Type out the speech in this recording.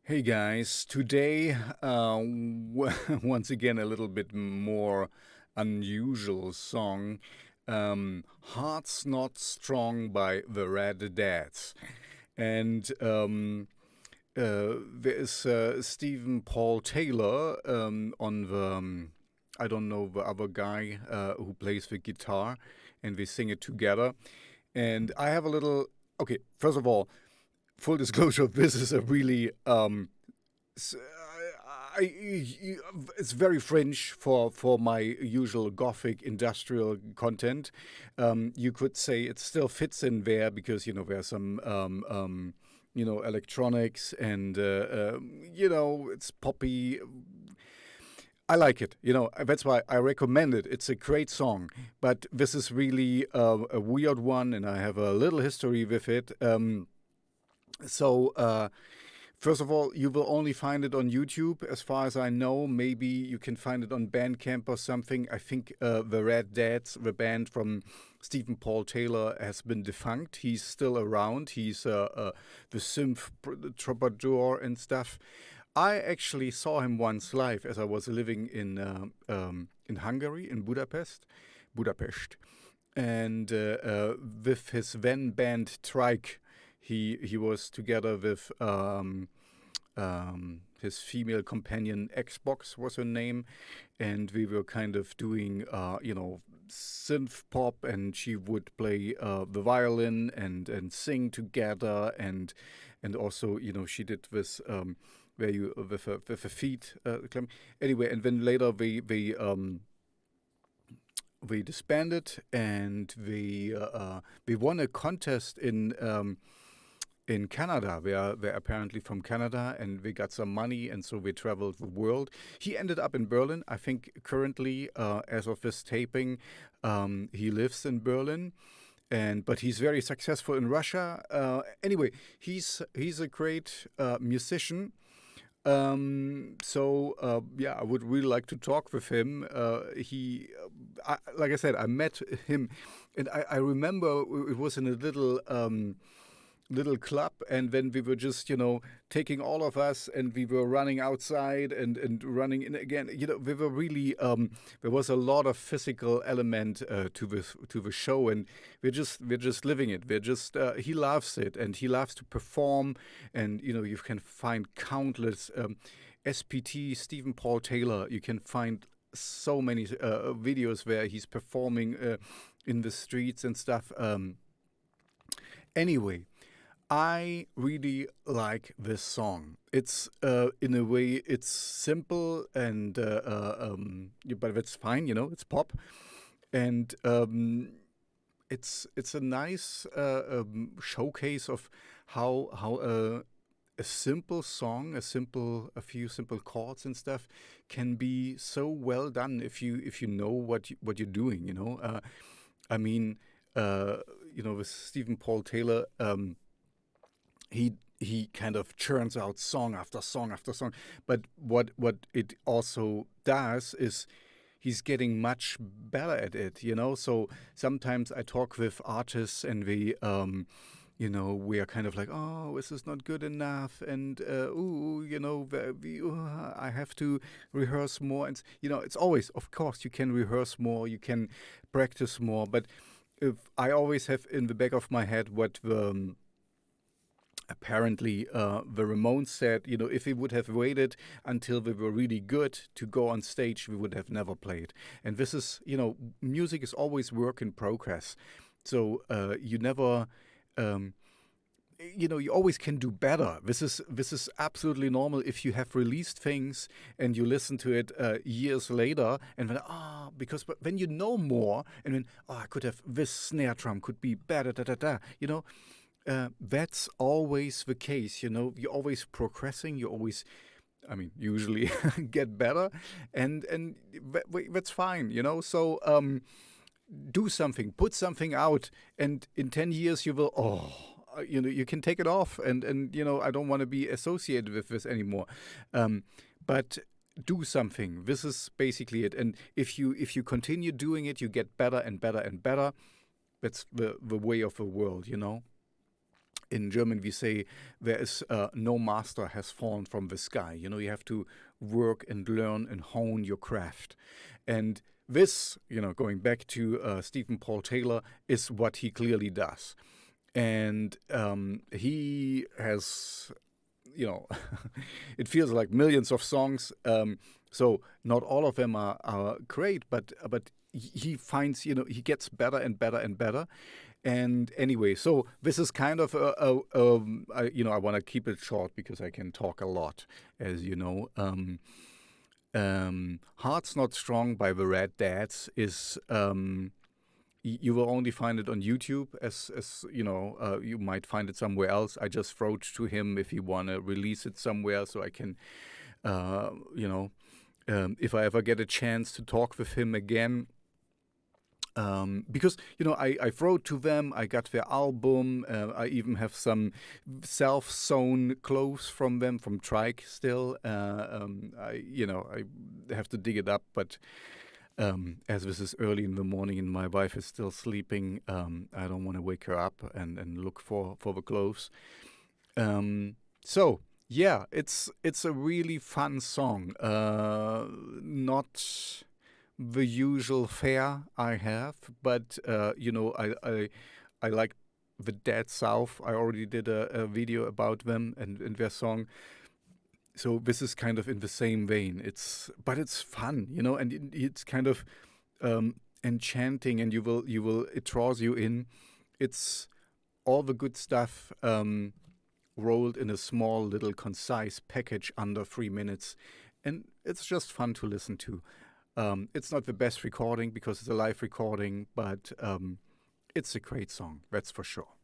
Hey guys, today once again a little bit more unusual song. Heart's Not Strong by the Rad Dads. And there is Stephen Paul Taylor on the, I don't know, the other guy who plays the guitar, and we sing it together. And I have a little, okay, first of all, full disclosure, this is a really s- it's very fringe for my usual Gothic industrial content. You could say it still fits in there because there's some electronics and it's poppy. I like it. That's why I recommend it. It's a great song, but this is really a weird one, and I have a little history with it. So, first of all, you will only find it on YouTube, as far as I know. Maybe you can find it on Bandcamp or something. I think the Rad Dads, the band from Stephen Paul Taylor, has been defunct. He's still around. He's the synth troubadour and stuff. I actually saw him once live as I was living in Hungary, in Budapest, and with his then band Trike. He was together with his female companion. Xbox was her name, and we were kind of doing synth pop, and she would play the violin and sing together, and also she did this where you with a feet anyway, and then later we disbanded, and we won a contest in Canada. They're apparently from Canada, and we got some money, and so we traveled the world. He ended up in Berlin. I think currently, as of this taping, he lives in Berlin, but he's very successful in Russia. Anyway, he's a great musician. So I would really like to talk with him. Like I said, I met him, and I remember it was in a little club, and then we were just taking all of us, and we were running outside and running in again. We were really there was a lot of physical element to the show, and we're just living it. We're just he loves it, and he loves to perform, and you can find countless SPT Stephen Paul Taylor. You can find so many videos where he's performing in the streets and stuff. Anyway, I really like this song. It's in a way it's simple and but it's fine. It's pop, and it's a nice showcase of how a simple song, a few simple chords and stuff can be so well done if you know what you're doing. I mean, with Stephen Paul Taylor. He kind of churns out song after song after song, but what it also does is he's getting much better at it. So sometimes I talk with artists, and we are kind of like, oh, this is not good enough, and I have to rehearse more, and it's always, of course, you can rehearse more, you can practice more, but if I always have in the back of my head what the apparently the Ramones said, if we would have waited until we were really good to go on stage, we would have never played. And this is, music is always work in progress. So you never, you always can do better. This is absolutely normal if you have released things and you listen to it years later, and then because when you know more, and then I could have this snare drum could be better, that's always the case. You're always progressing. You always, usually get better, and that's fine. So do something, put something out, and in 10 years you will. You can take it off, and I don't want to be associated with this anymore. But do something. This is basically it. And if you continue doing it, you get better and better and better. That's the way of the world. in German we say there is no master has fallen from the sky. You know, you have to work and learn and hone your craft. And this, you know, going back to Stephen Paul Taylor, is what he clearly does. And he has, you know, it feels like millions of songs. So not all of them are great, but he finds, you know, he gets better and better and better. And anyway, so this is kind of you know, I want to keep it short because I can talk a lot, as you know. Heart's Not Strong by the Rad Dads is you will only find it on YouTube, as you know, you might find it somewhere else. I just wrote to him if he want to release it somewhere, so I can, you know, if I ever get a chance to talk with him again. Because, you know, I wrote to them, I got their album, I even have some self-sewn clothes from them, from Trike still. You know, I have to dig it up, but as this is early in the morning and my wife is still sleeping, I don't want to wake her up and look for the clothes. So, yeah, it's a really fun song. Not the usual fare I have, but you know, I like the Dead South. I already did a video about them and their song. So this is kind of in the same vein. But it's fun, you know, and it's kind of enchanting, and it draws you in. It's all the good stuff rolled in a small, little, concise package under 3 minutes, and it's just fun to listen to. It's not the best recording because it's a live recording, but it's a great song, that's for sure.